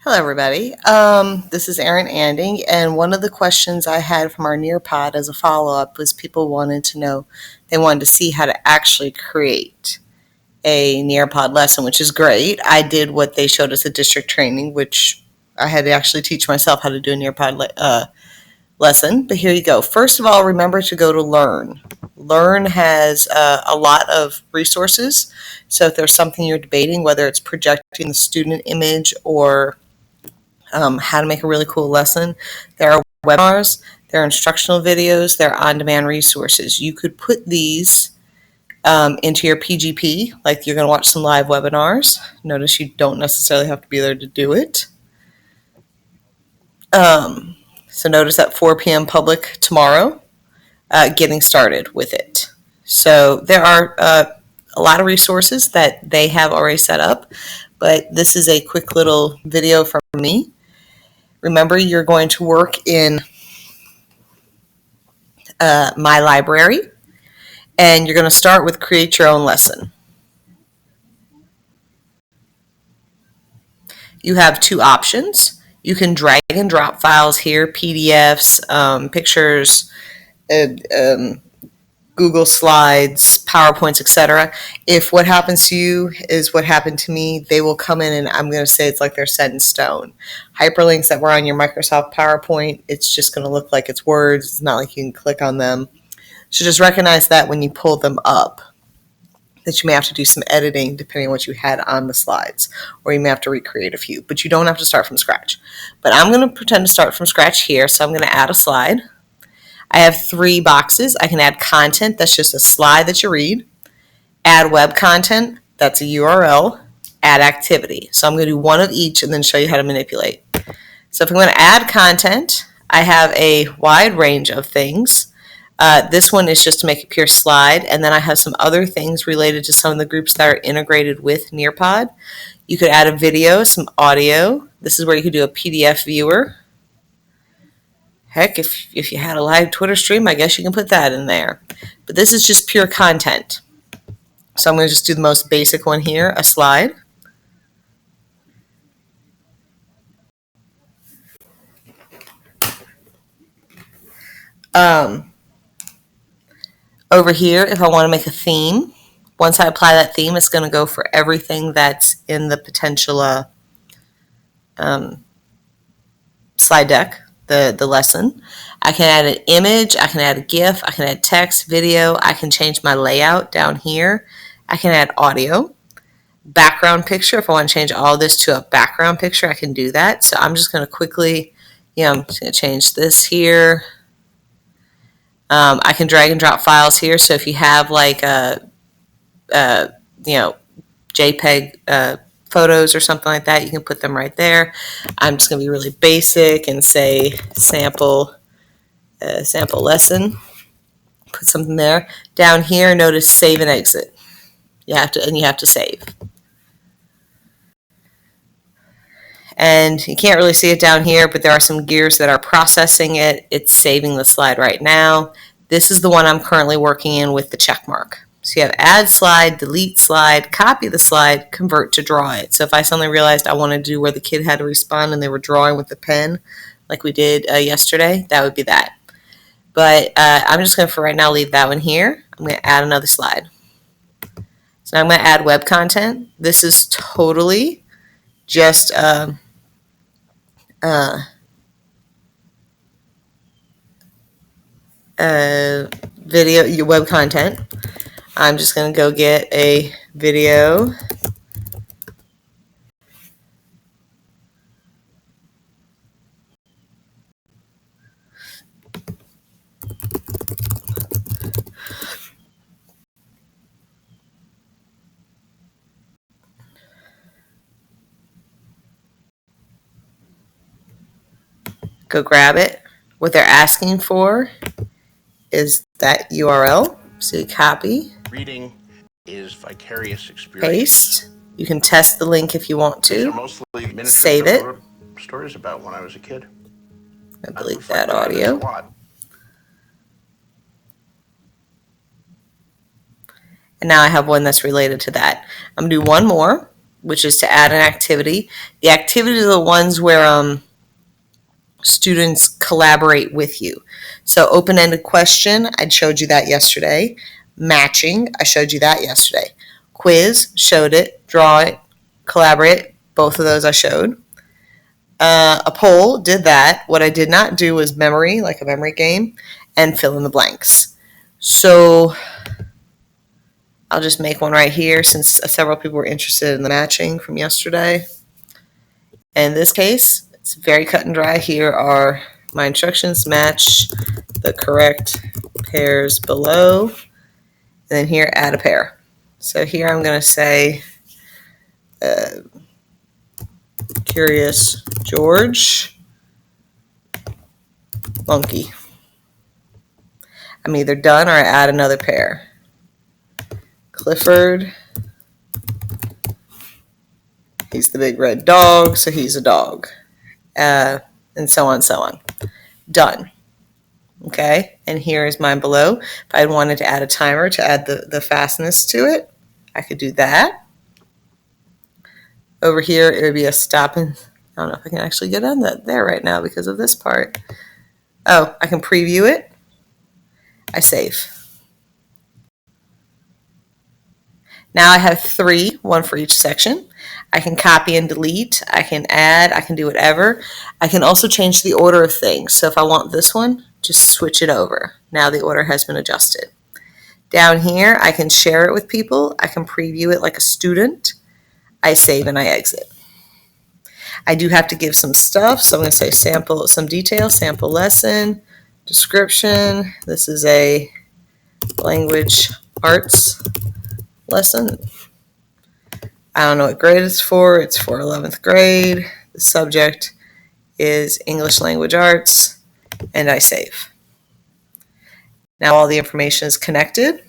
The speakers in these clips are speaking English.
Hello, everybody. This is Erin Anding, and one of the questions I had from our Nearpod as a follow-up was people wanted to know, they wanted to see how to actually create a Nearpod lesson, which is great. I did what they showed us at district training, which I had to actually teach myself how to do a Nearpod lesson. But here you go. First of all, remember to go to Learn. Learn has a lot of resources. So if there's something you're debating, whether it's projecting the student image or how to make a really cool lesson. There are webinars, there are instructional videos, there are on-demand resources. You could put these into your PGP, like you're going to watch some live webinars. Notice you don't necessarily have to be there to do it. So notice at 4 p.m. public tomorrow, getting started with it. So there are a lot of resources that they have already set up, but this is a quick little video from me. Remember, you're going to work in my library, and you're going to start with create your own lesson. You have two options. You can drag and drop files here, PDFs, pictures, Google Slides, PowerPoints, etc. If what happens to you is what happened to me, they will come in and I'm going to say it's like they're set in stone. Hyperlinks that were on your Microsoft PowerPoint, it's just going to look like it's words. It's not like you can click on them. So just recognize that when you pull them up, that you may have to do some editing depending on what you had on the slides, or you may have to recreate a few, but you don't have to start from scratch. But I'm going to pretend to start from scratch here, so I'm going to add a slide. I have 3 boxes. I can add content, that's just a slide that you read. Add web content, that's a URL. Add activity. So I'm going to do one of each and then show you how to manipulate. So if I'm going to add content, I have a wide range of things. This one is just to make a pure slide, and then I have some other things related to some of the groups that are integrated with Nearpod. You could add a video, some audio. This is where you could do a PDF viewer. Heck, if you had a live Twitter stream, I guess you can put that in there. But this is just pure content. So I'm going to just do the most basic one here, a slide. Over here, if I want to make a theme, once I apply that theme, it's going to go for everything that's in the potential slide deck, the lesson. I can add an image, I can add a GIF, I can add text, video, I can change my layout down here. I can add audio, background picture. If I want to change all this to a background picture, I can do that. So I'm just going to quickly, I'm just going to change this here. I can drag and drop files here. So if you have like JPEG photos or something like that, you can put them right there. I'm just going to be really basic and say sample lesson. Put something there. Down here, notice save and exit. You have to save. And you can't really see it down here, but there are some gears that are processing it. It's saving the slide right now. This is the one I'm currently working in with the check mark. So you have add slide, delete slide, copy the slide, convert to draw it. So if I suddenly realized I wanted to do where the kid had to respond and they were drawing with the pen, like we did yesterday, that would be that. But I'm just going to, for right now, leave that one here. I'm going to add another slide. So now I'm going to add web content. This is totally just video, your web content. I'm just going to go get a video. Go grab it. What they're asking for is that URL. So you copy. Reading is vicarious experience. Paste. You can test the link if you want to. Save it. Stories about when I was a kid. I'll delete that audio. And now I have one that's related to that. I'm going to do one more. which is to add an activity. The activities are the ones where students collaborate with you. So open-ended question, I showed you that yesterday. Matching, I showed you that yesterday. Quiz, showed it. Draw it, collaborate, both of those I showed. A poll, did that. What I did not do was memory, like a memory game, and fill in the blanks. So I'll just make one right here since several people were interested in the matching from yesterday. In this case, it's very cut and dry. Here are my instructions. Match the correct pairs below. And then here, add a pair. So here I'm going to say Curious George, Monkey. I'm either done or I add another pair. Clifford, he's the big red dog, so he's a dog. And so on, so on. Done. Okay, and here is mine below. If I wanted to add a timer to add the fastness to it, I could do that. Over here, it would be a stop and I don't know if I can actually get on that there right now because of this part. Oh, I can preview it. I save. Now I have 3, one for each section. I can copy and delete. I can add. I can do whatever. I can also change the order of things. So if I want this one, just switch it over. Now the order has been adjusted. Down here, I can share it with people. I can preview it like a student. I save and I exit. I do have to give some stuff, so I'm going to say sample, some detail, sample lesson, description. This is a language arts lesson. I don't know what grade it's for. It's for 11th grade. The subject is English language arts, and I save. Now all the information is connected.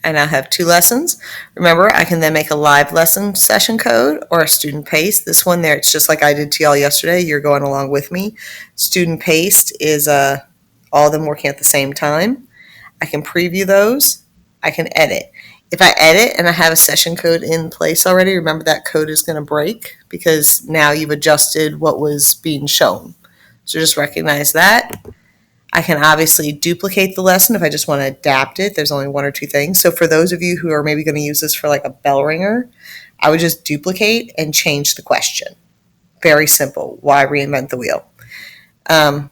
I now have 2 lessons. Remember, I can then make a live lesson session code or a student paste. This one there, it's just like I did to y'all yesterday. You're going along with me. Student paste is all of them working at the same time. I can preview those. I can edit. If I edit and I have a session code in place already, remember that code is going to break because now you've adjusted what was being shown. So just recognize that. I can obviously duplicate the lesson if I just want to adapt it. There's only 1 or 2 things. So for those of you who are maybe going to use this for like a bell ringer, I would just duplicate and change the question. Very simple. Why reinvent the wheel? I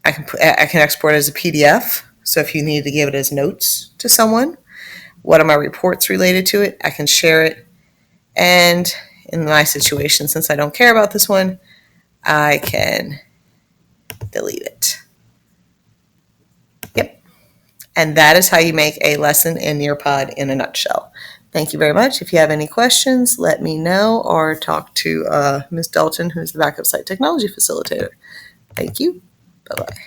can export it as a PDF. So if you need to give it as notes to someone, what are my reports related to it? I can share it. And in my situation, since I don't care about this one, I can delete it. Yep. And that is how you make a lesson in Nearpod in a nutshell. Thank you very much. If you have any questions, let me know or talk to Ms. Dalton, who's the backup site technology facilitator. Thank you. Bye-bye.